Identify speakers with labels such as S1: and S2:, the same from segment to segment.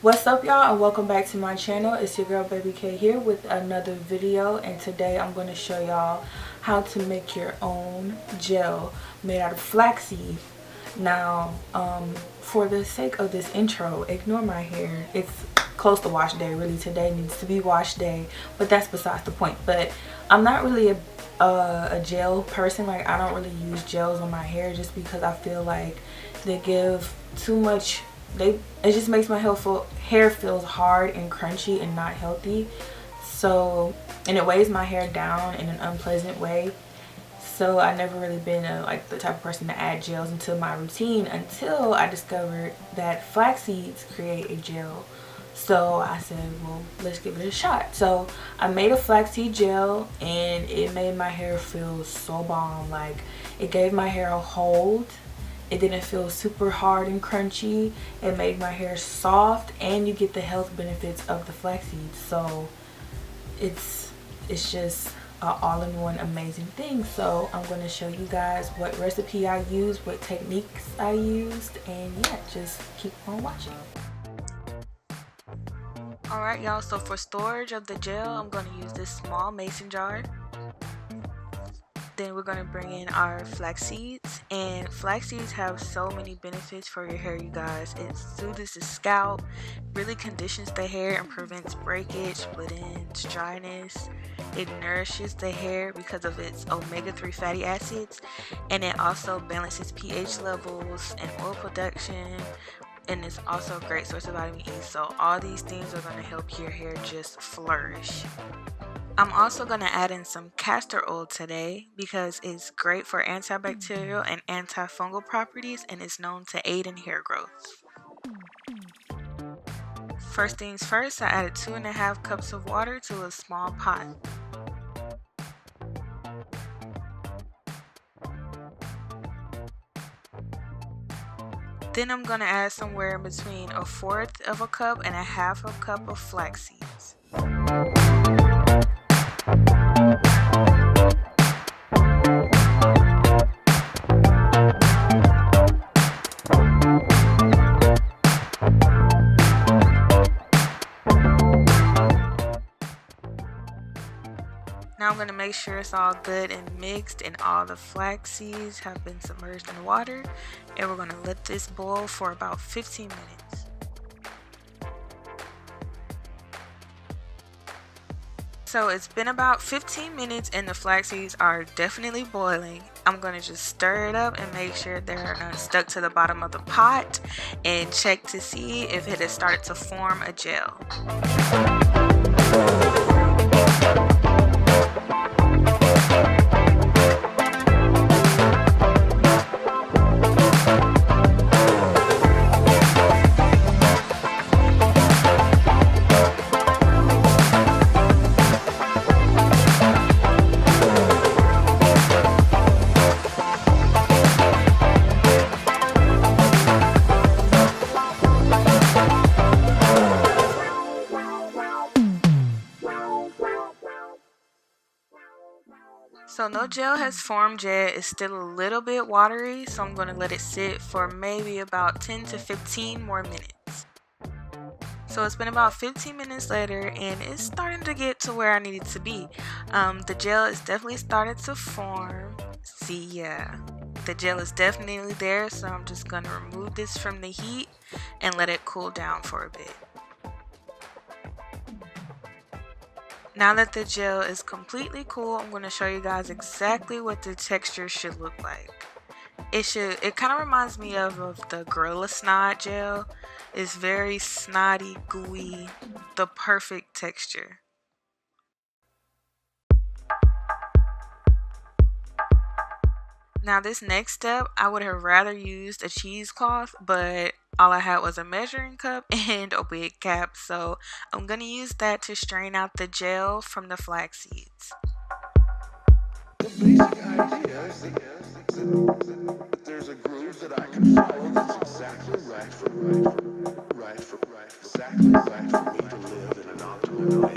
S1: What's up, y'all, and welcome back to my channel. It's your girl Baby K here with another video, and today I'm going to show y'all how to make your own gel made out of flaxseed. Now, for the sake of this intro, ignore my hair. It's close to wash day. Really, today needs to be wash day, but that's besides the point. But I'm not really a gel person. Like, I don't really use gels on my hair just because I feel like they give too much. It just makes my hair feels hard and crunchy and not healthy. So, and it weighs my hair down in an unpleasant way. So I never really been like the type of person to add gels into my routine until I discovered that flax seeds create a gel. So I said, well, let's give it a shot. So I made a flaxseed gel and it made my hair feel so bomb. Like, it gave my hair a hold. It didn't feel super hard and crunchy. It made my hair soft, and you get the health benefits of the flaxseed. So it's just an all-in-one amazing thing. So I'm going to show you guys what recipe I used, what techniques I used, and yeah, just keep on watching. Alright, y'all, so for storage of the gel, I'm going to use this small mason jar. Then we're going to bring in our flax seeds, and flax seeds have so many benefits for your hair, you guys. It soothes the scalp, really conditions the hair and prevents breakage, split-ends, dryness. It nourishes the hair because of its omega-3 fatty acids, and it also balances pH levels and oil production, and it's also a great source of vitamin E. So all these things are going to help your hair just flourish. I'm also going to add in some castor oil today because it's great for antibacterial and antifungal properties, and is known to aid in hair growth. First things first, I added 2.5 cups of water to a small pot. Then I'm going to add somewhere in between 1/4 cup and 1/2 cup of flax seeds. Now I'm going to make sure it's all good and mixed and all the flax seeds have been submerged in the water, and we're going to let this boil for about 15 minutes. So it's been about 15 minutes and the flax seeds are definitely boiling. I'm going to just stir it up and make sure they're not stuck to the bottom of the pot, and check to see if it has started to form a gel. So no gel has formed yet. It's still a little bit watery, so I'm going to let it sit for maybe about 10 to 15 more minutes. So it's been about 15 minutes later, and it's starting to get to where I need it to be. The gel is definitely started to form. See, yeah, the gel is definitely there, so I'm just going to remove this from the heat and let it cool down for a bit. Now that the gel is completely cool, I'm going to show you guys exactly what the texture should look like. It kind of reminds me of the Gorilla Snot gel. It's very snotty, gooey, the perfect texture. Now this next step, I would have rather used a cheesecloth, but all I had was a measuring cup and a wig cap, so I'm going to use that to strain out the gel from the flax seeds.
S2: The basic idea is that there's a groove that I can follow that's exactly right for me to live in an optimal way.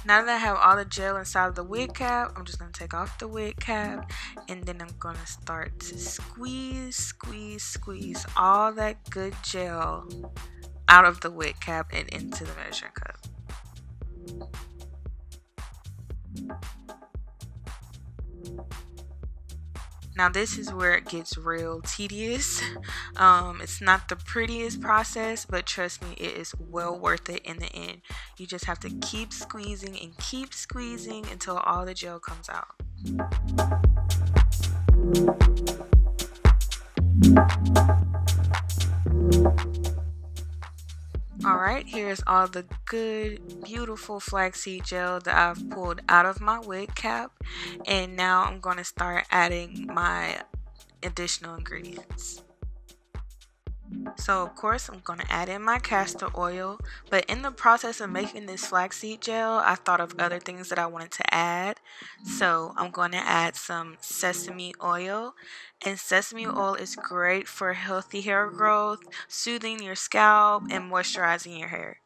S1: Now that I have all the gel inside of the wig cap, I'm just going to take off the wig cap, and then I'm going to start to squeeze all that good gel out of the wig cap and into the measuring cup. Now this is where it gets real tedious. It's not the prettiest process, but trust me, it is well worth it in the end. You just have to keep squeezing and keep squeezing until all the gel comes out. Alright, here's all the good, beautiful flaxseed gel that I've pulled out of my wig cap. And now I'm going to start adding my additional ingredients. So of course I'm going to add in my castor oil, but in the process of making this flaxseed gel, I thought of other things that I wanted to add. So I'm going to add some sesame oil, and sesame oil is great for healthy hair growth, soothing your scalp, and moisturizing your hair.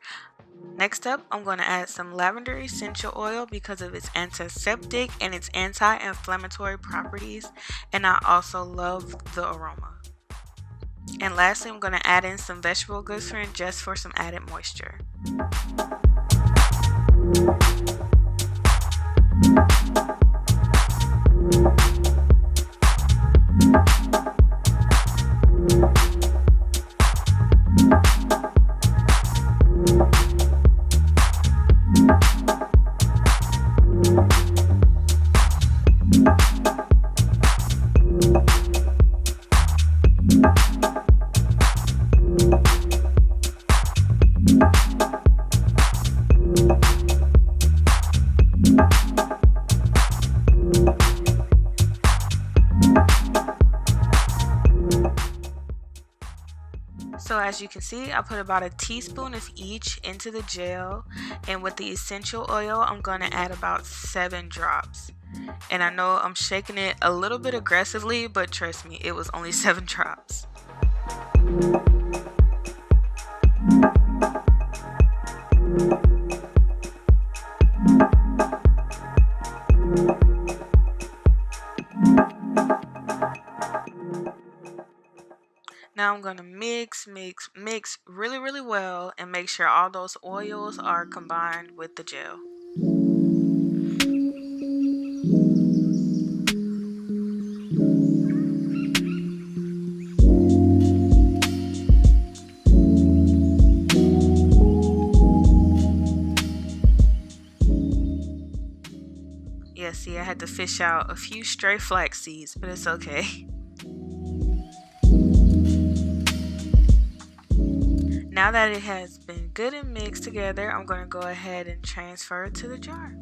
S1: Next up, I'm going to add some lavender essential oil because of its antiseptic and its anti-inflammatory properties, and I also love the aroma. And lastly, I'm going to add in some vegetable glycerin just for some added moisture. So as you can see, I put about a teaspoon of each into the gel, and with the essential oil, I'm going to add about 7 drops. And I know I'm shaking it a little bit aggressively, but trust me, it was only 7 drops. Now I'm going to mix really well and make sure all those oils are combined with the gel. Yeah, see, I had to fish out a few stray flax seeds, but it's okay. Now that it has been good and mixed together, I'm going to go ahead and transfer it to the jar.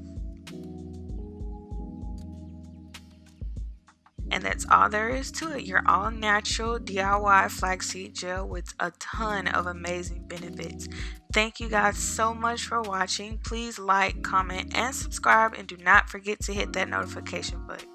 S1: And that's all there is to it. Your all natural DIY flaxseed gel with a ton of amazing benefits. Thank you guys so much for watching. Please like, comment, and subscribe, and do not forget to hit that notification button.